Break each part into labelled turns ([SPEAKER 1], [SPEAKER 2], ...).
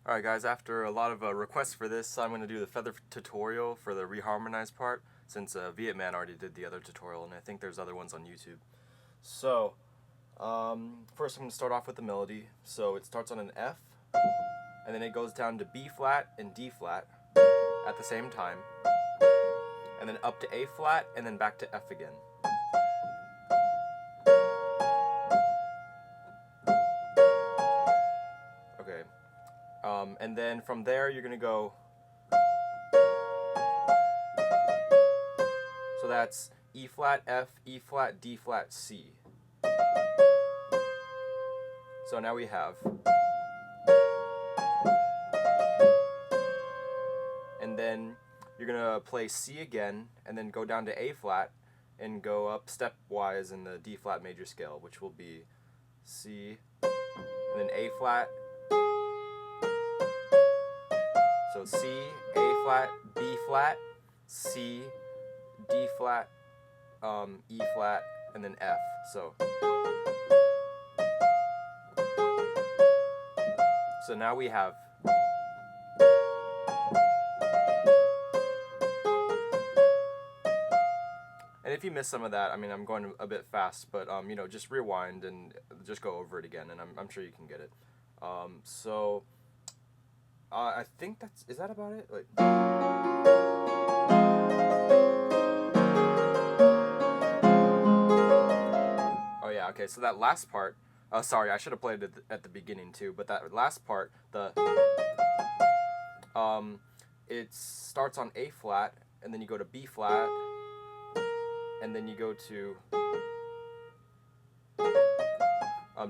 [SPEAKER 1] Alright guys, after a lot of requests for this, I'm going to do the feather tutorial for the reharmonized part, since Vietman already did the other tutorial, and I think there's other ones on YouTube. So, first I'm going to start off with the melody. So it starts on an F, and then it goes down to B flat and D flat at the same time, and then up to A flat, and then back to F again. Okay. And then from there you're going to go, so that's E flat, F, E flat, D flat, C. So now we have, and then you're going to play C again, and then go down to A flat, and go up stepwise in the D flat major scale, which will be C, and then A flat. So C, A flat, B flat, C, D flat, E flat, and then F. So now we have, and if you miss some of that, I mean, I'm going a bit fast, but you know, just rewind and just go over it again, and I'm sure you can get it. I think is that about it? Like, oh yeah, okay, so that last part, sorry, I should have played it at the beginning too, but that last part, it starts on A flat, and then you go to B flat, and then you go to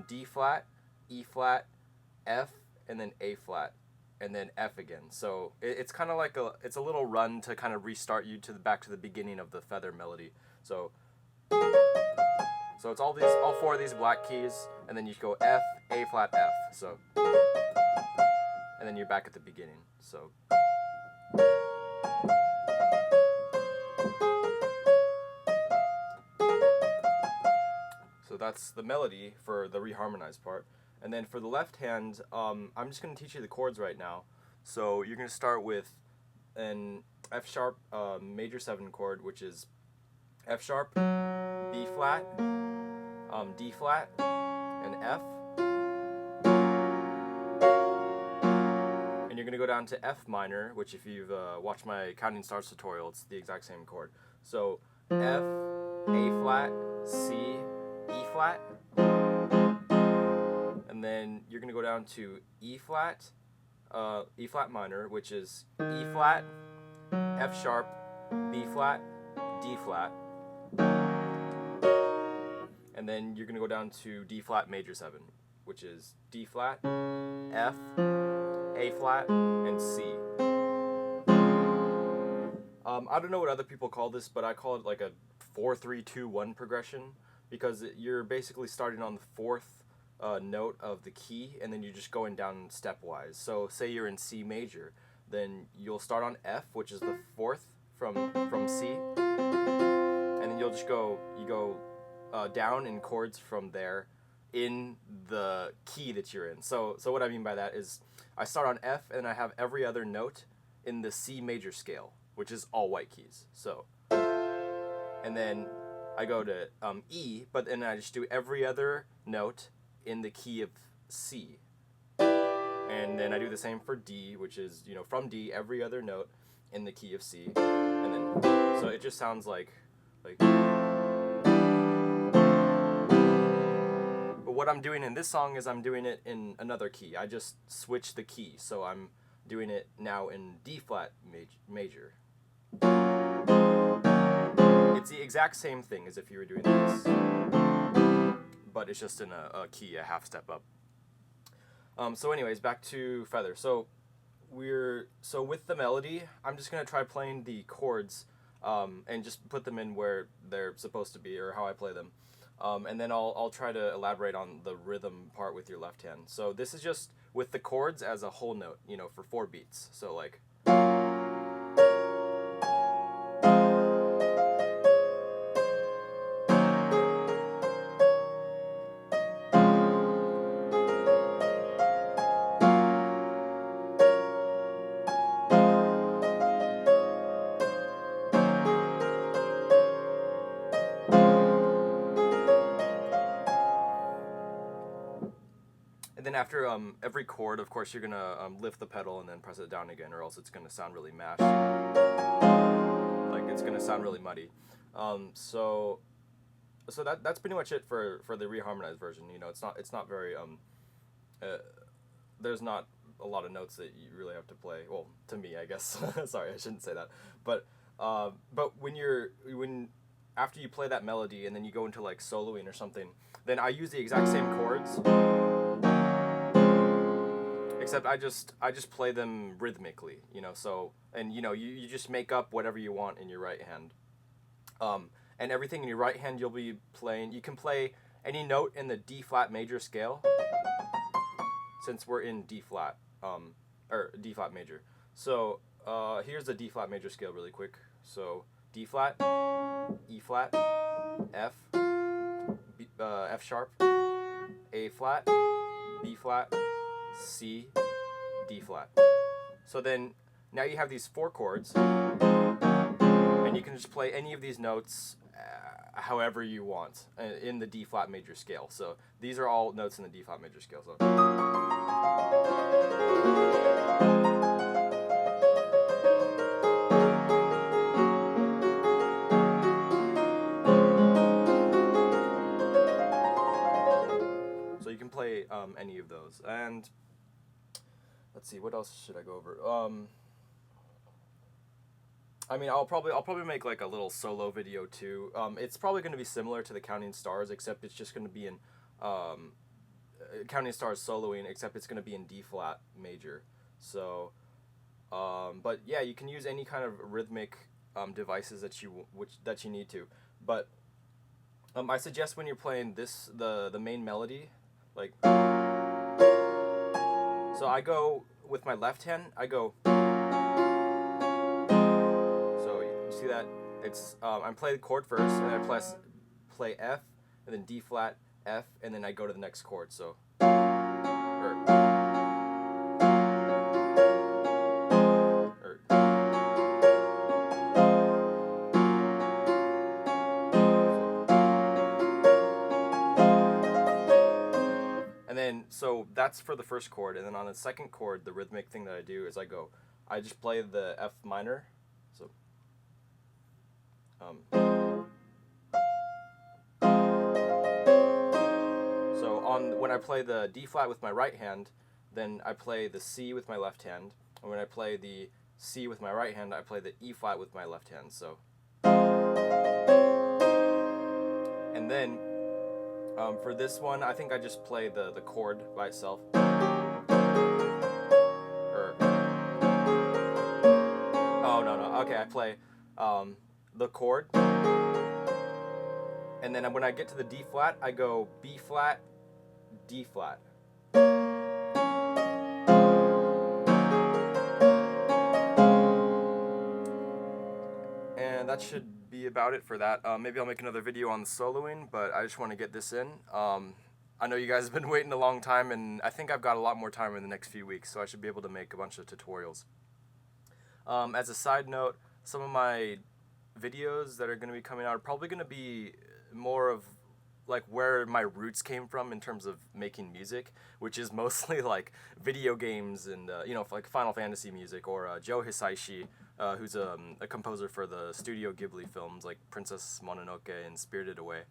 [SPEAKER 1] D flat, E flat, F, and then A flat, and then F again. So it's kind of like it's a little run to kind of restart you back to the beginning of the feather melody. So it's all four of these black keys, and then you go F, A flat, F. So, and then you're back at the beginning. So that's the melody for the reharmonized part. And then for the left hand, I'm just going to teach you the chords right now. So you're going to start with an F sharp major 7 chord, which is F sharp, B flat, D flat, and F. And you're going to go down to F minor, which if you've watched my Counting Stars tutorial, it's the exact same chord. So F, A flat, C, E flat, and then you're going to go down to E flat minor, which is E flat, F sharp, B flat, D flat, and then you're going to go down to D flat major 7, which is D flat, F, A flat, and C. I don't know what other people call this, but I call it like a 4-3-2-1 progression, because you're basically starting on the 4th note of the key, and then you're just going down stepwise. So say you're in C major, then you'll start on F, which is the 4th from C, and then you'll just go down in chords from there in the key that you're in. So what I mean by that is I start on F, and I have every other note in the C major scale, which is all white keys. So, and then I go to E, but then I just do every other note in the key of C. And then I do the same for D, which is, you know, from D, every other note in the key of C. And then, so it just sounds like. But what I'm doing in this song is I'm doing it in another key. I just switched the key, so I'm doing it now in D flat major. It's the exact same thing as if you were doing this, but it's just in a key a half step up. So anyways, back to feather. So with the melody, I'm just gonna try playing the chords and just put them in where they're supposed to be, or how I play them. And then I'll try to elaborate on the rhythm part with your left hand. So this is just with the chords as a whole note, you know, for 4 beats. So like. then after every chord, of course, you're gonna lift the pedal and then press it down again, or else it's gonna sound really mashed. Like it's gonna sound really muddy. So that's pretty much it for the reharmonized version. You know, it's not very there's not a lot of notes that you really have to play. Well, to me, I guess. Sorry, I shouldn't say that. But when after you play that melody and then you go into like soloing or something, then I use the exact same chords, except I just play them rhythmically, you know. So, and you know, you just make up whatever you want in your right hand, and everything in your right hand you'll be playing. You can play any note in the D flat major scale, since we're in D flat, or D flat major. So here's the D flat major scale really quick. So D flat, E flat, F, F sharp, A flat, B flat, C, D flat. So then now you have these 4 chords, and you can just play any of these notes however you want in the D flat major scale. So these are all notes in the D flat major scale. So you can play any of those. And let's see, what else should I go over? I mean, I'll probably make like a little solo video too. It's probably going to be similar to the Counting Stars, except it's just going to be in Counting Stars soloing, except it's going to be in D flat major. So, but yeah, you can use any kind of rhythmic devices that you need to. But I suggest when you're playing the main melody, like, so I go with my left hand. I go. See that? It's I play the chord first, and then I play F, and then D flat, F, and then I go to the next chord. So, and then so that's for the first chord, and then on the second chord, the rhythmic thing that I do is I just play the F minor. So. So when I play the D flat with my right hand, then I play the C with my left hand, and when I play the C with my right hand, I play the E flat with my left hand. So, and then for this one, I think I just play the chord by itself. Oh no, okay, I play the chord, and then when I get to the D flat, I go B flat, D flat. And that should be about it for that. Maybe I'll make another video on the soloing, but I just want to get this in. I know you guys have been waiting a long time, and I think I've got a lot more time in the next few weeks, so I should be able to make a bunch of tutorials. As a side note, some of my videos that are going to be coming out are probably going to be more of like where my roots came from in terms of making music, which is mostly like video games and you know, like Final Fantasy music, or Joe Hisaishi, who's a composer for the Studio Ghibli films like Princess Mononoke and Spirited Away,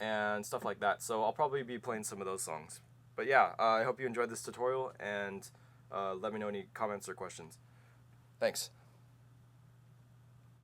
[SPEAKER 1] and stuff like that. So I'll probably be playing some of those songs. But yeah, I hope you enjoyed this tutorial, and let me know any comments or questions. Thanks.